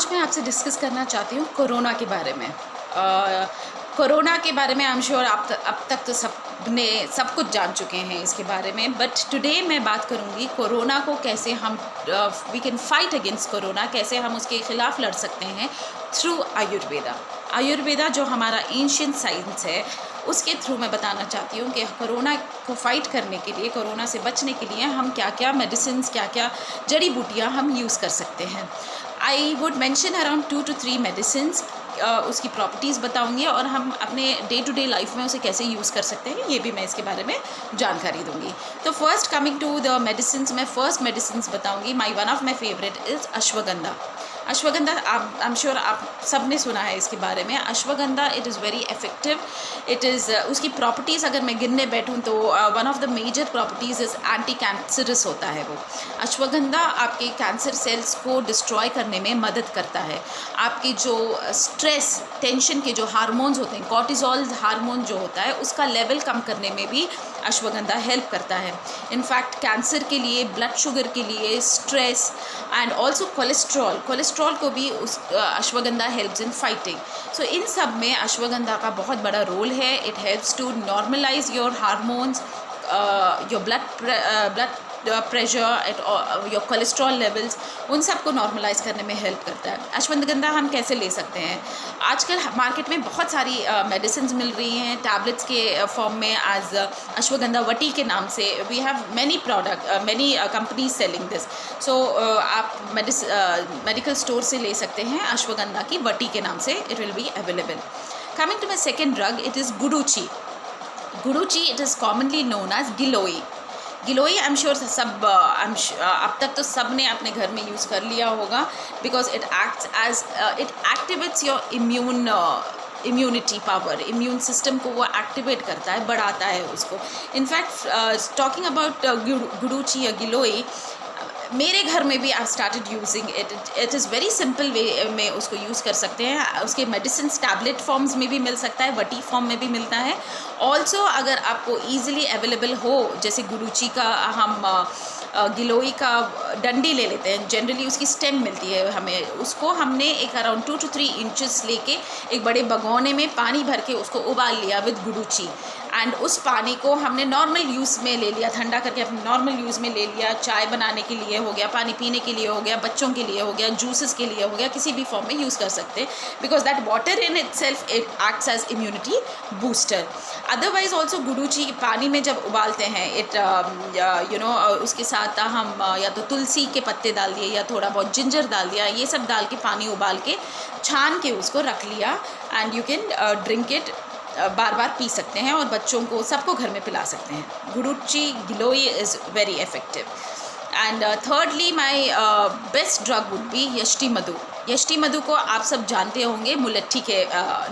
आज मैं आपसे डिस्कस करना चाहती हूँ कोरोना के बारे में। कोरोना के बारे में आई एम श्योर आप अब तक तो सब कुछ जान चुके हैं इसके बारे में, बट टुडे मैं बात करूँगी कोरोना को कैसे हम we can fight against corona, कैसे हम उसके ख़िलाफ़ लड़ सकते हैं थ्रू आयुर्वेदा। आयुर्वेदा जो हमारा एंशिएंट साइंस है उसके थ्रू मैं बताना चाहती हूँ कि कोरोना को फाइट करने के लिए, कोरोना से बचने के लिए हम क्या क्या मेडिसिन, क्या क्या जड़ी बूटियाँ हम यूज़ कर सकते हैं। I would mention around 2 to 3 medicines, उसकी प्रॉपर्टीज़ बताऊंगी और हम अपने डे टू डे लाइफ में उसे कैसे यूज़ कर सकते हैं ये भी मैं इसके बारे में जानकारी दूंगी। तो first coming to the medicines, मैं फर्स्ट मेडिसिन्स बताऊंगी। One of my favourite is ashwagandha. Ashwagandha I am sure आप सब ने सुना है इसके बारे में। Ashwagandha it is very effective. It is उसकी प्रॉपर्टीज़ अगर मैं गिनने बैठूं तो one of the major properties is anti cancerous होता है वो। अश्वगंधा आपके कैंसर सेल्स को डिस्ट्रॉय करने में मदद करता है। आपके जो स्ट्रेस, टेंशन के जो हार्मोन्स होते हैं, कॉर्टिसोल हार्मोन जो होता है, उसका लेवल कम करने में भी अश्वगंधा हेल्प करता है। इनफैक्ट कैंसर के लिए, ब्लड शुगर के लिए, स्ट्रेस एंड ऑल्सो कोलेस्ट्रॉल को भी उस ashwagandha helps in fighting. So इन सब में अश्वगंधा का बहुत बड़ा रोल है। It helps to normalise your hormones, your blood pressure, your cholesterol levels, उन सब को नॉर्मलाइज करने में हेल्प करता है। अश्वगंधा हम कैसे ले सकते हैं? आजकल मार्केट में बहुत सारी मेडिसिन मिल रही हैं टैबलेट्स के फॉर्म में एज अश्वगंधा वटी के नाम से। We have many many companies selling this. So आप मेडिकल स्टोर से ले सकते हैं अश्वगंधा की वटी के नाम से। It will be available. Coming to my second drug, it is guduchi. Guduchi it is commonly known as giloy. Giloy I am sure सब अब तक तो सब ने अपने घर में यूज़ कर लिया होगा, because it acts as it activates your immunity power. Immune system को वो एक्टिवेट करता है, बढ़ाता है उसको। इनफैक्ट टॉकिंग अबाउट गुडुची या गिलोई, मेरे घर में भी I started using it. It is very simple way में उसको यूज़ कर सकते हैं। उसके मेडिसिन टैबलेट फॉर्म्स में भी मिल सकता है, वटी फॉर्म में भी मिलता है। ऑल्सो अगर आपको ईजिली अवेलेबल हो, जैसे गुडुची का हम गिलोई का डंडी ले लेते हैं, जनरली उसकी स्टेम मिलती है हमें। उसको हमने एक अराउंड 2 to 3 इंचेस लेके एक बड़े भगोने में पानी भर के उसको उबाल लिया विद गुडुची, एंड उस पानी को हमने नॉर्मल यूज़ में ले लिया, ठंडा करके अपने नॉर्मल यूज़ में ले लिया। चाय बनाने के लिए हो गया, पानी पीने के लिए हो गया, बच्चों के लिए हो गया, जूसेस के लिए हो गया, किसी भी फॉर्म में यूज़ कर सकते हैं, because that water in itself it acts as immunity booster. Otherwise also guduchi पानी में जब उबालते हैं, इट उसके साथ हम या तो तुलसी के पत्ते डाल दिए या थोड़ा बहुत जिंजर डाल दिया, ये सब डाल के पानी उबाल के छान के उसको रख लिया, and you can drink it. Bar bar P सकते हैं और बच्चों को, सबको घर में पिला सकते हैं। Guduchi giloy is very effective. And thirdly my best drug would be yashti madhu. यष्टि मधु को आप सब जानते होंगे मुलट्ठी के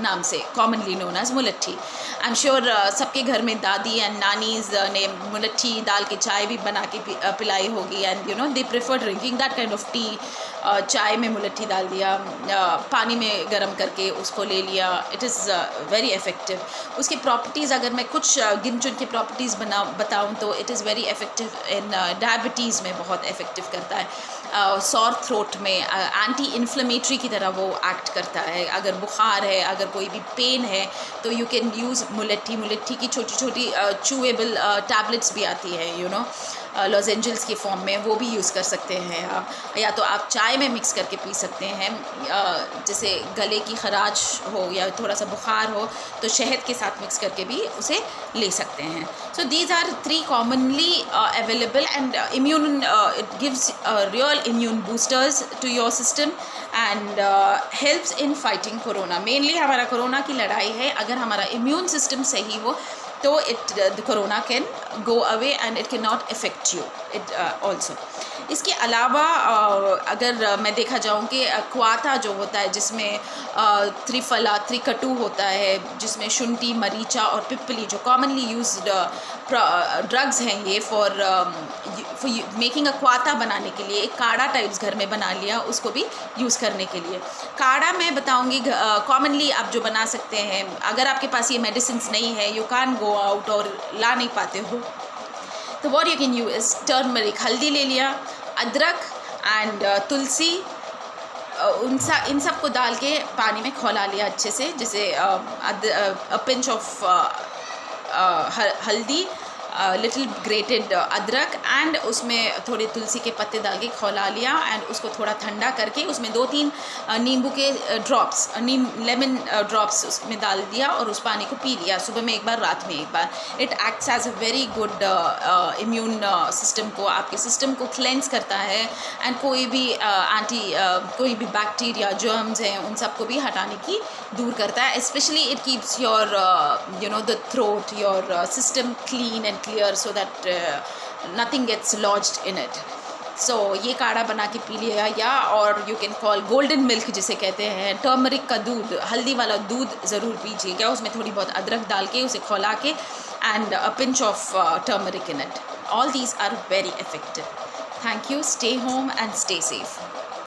नाम से, commonly known as mulethi. I am sure सबके घर में दादी एंड नानीज ने मुलट्ठी डाल के चाय भी बना के पिलाई होगी, and they prefer drinking that kind of T. चाय में मुलट्ठी डाल दिया, पानी में गर्म करके उसको ले लिया। It is very effective. उसकी प्रॉपर्टीज़ अगर मैं कुछ गिन चुन की प्रॉपर्टीज़ बताऊँ तो it is very effective in diabetes में, बहुत इफ़ेक्टिव करता है। सॉर थ्रोट में एंटी इन्फ्लेमेटरी की तरह वो एक्ट करता है। अगर बुखार है, अगर कोई भी पेन है, तो यू कैन यूज़ मुलट्ठी। मुलट्ठी की छोटी छोटी चूएबल टैबलेट्स भी आती है, लॉजेंजल्स की फॉर्म में, वो भी यूज़ कर सकते हैं आप। या तो आप चाय में मिक्स करके पी सकते हैं। जैसे गले की खराश हो या थोड़ा सा बुखार हो तो शहद के साथ मिक्स करके भी उसे ले सकते हैं। So these are 3 commonly available and immune, it gives real immune boosters to your system and helps in fighting corona. Mainly हमारा कोरोना की लड़ाई है, अगर हमारा इम्यून सिस्टम सही हो तो the corona can go away and it cannot affect you it also। इसके अलावा अगर मैं देखा जाऊँ कि क्वाथा जो होता है, जिसमें त्रिफला, त्रिकटु होता है, जिसमें शुंठी, मरीचा और पिप्पली, जो कॉमनली यूज्ड ड्रग्स हैं ये फॉर मेकिंग अ क्वाथा बनाने के लिए, एक काढ़ा टाइप्स घर में बना लिया, उसको भी यूज़ करने के लिए। काढ़ा मैं बताऊँगी कॉमनली आप जो बना सकते हैं, अगर आपके पास ये मेडिसिन नहीं है, यू कैन गो आउट और ला नहीं पाते हो, तो what you can use turmeric, हल्दी ले लिया, अदरक एंड तुलसी, इन सब को डाल के पानी में खौला लिया अच्छे से, जैसे पिंच ऑफ हल्दी, लिटिल ग्रेटेड अदरक एंड उसमें थोड़े तुलसी के पत्ते डाल के खौला लिया एंड उसको थोड़ा ठंडा करके उसमें 2-3 नींबू के ड्रॉप्स, लेमन ड्रॉप्स उसमें डाल दिया और उस पानी को पी लिया, सुबह में एक बार, रात में एक बार. It acts as a very good immune system को, आपके सिस्टम को क्लेंस करता है एंड कोई भी कोई भी बैक्टीरिया, जर्म्स हैं, उन सबको भी हटाने की दूर करता है. Specially it keeps your the throat, your system clean and clear so that nothing gets lodged in it. So ये काढ़ा बना के पी लिया, या और you can call golden milk जिसे कहते हैं, टर्मरिक का दूध, हल्दी वाला दूध ज़रूर पीजिएगा, उसमें थोड़ी बहुत अदरक डाल के उसे खौला के and a pinch of turmeric in it. All these are very effective. Thank you. Stay home and stay safe.